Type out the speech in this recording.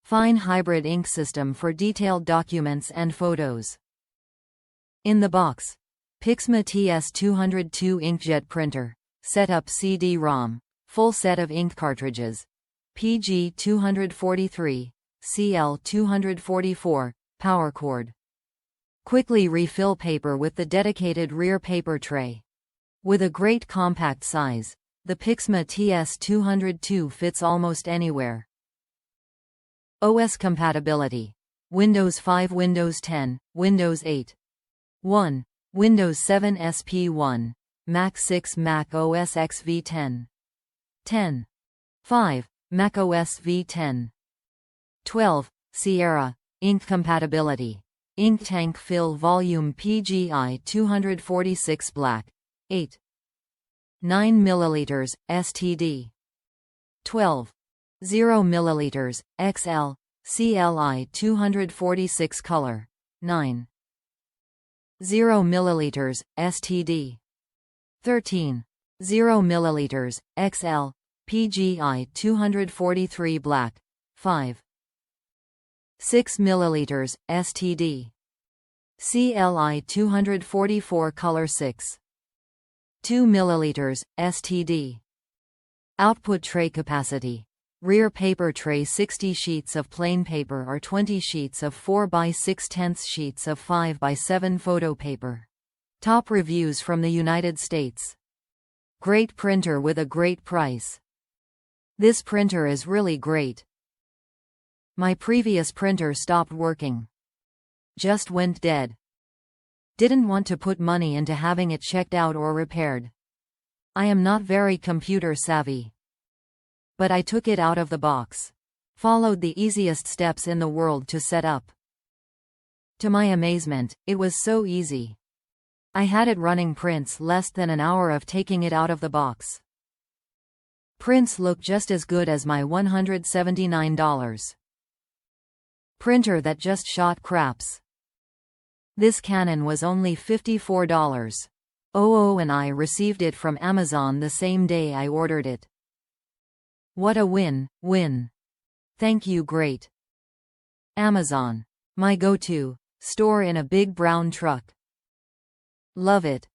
Fine hybrid ink system for detailed documents and photos. In the box. PIXMA TS202 Inkjet Printer. Setup CD-ROM. Full set of ink cartridges. PG 243, CL 244, power cord. Quickly refill paper with the dedicated rear paper tray. With a great compact size, the PIXMA TS202 fits almost anywhere. OS compatibility. Windows 5, Windows 10, Windows 8. 1. Windows 7 SP1, Mac 6, Mac OS X v10. 10. 5. Mac OS v10. 12. Sierra, ink compatibility. Ink tank fill volume PGI 246 black. 8. 9 ml STD. 12. 0 ml XL, CLI 246 color. 9. 0 ml STD. 13. 0 ml XL, PGI 243 black. 5. 6 ml STD. CLI 244 color. 6. 2 ml STD. Output tray capacity. Rear paper tray 60 sheets of plain paper or 20 sheets of 4 by 6/10 sheets of 5 by 7 photo paper. Top reviews from the United States. Great printer with a great price. This printer is really great. My previous printer stopped working. Just went dead. Didn't want to put money into having it checked out or repaired. I am not very computer savvy. But I took it out of the box. Followed the easiest steps in the world to set up. To my amazement, it was so easy. I had it running prints less than an hour of taking it out of the box. Prints look just as good as my $179 printer that just shot craps. This Canon was only $54. And I received it from Amazon the same day I ordered it. What a win-win. Thank you, great. Amazon. My go-to store in a big brown truck. Love it.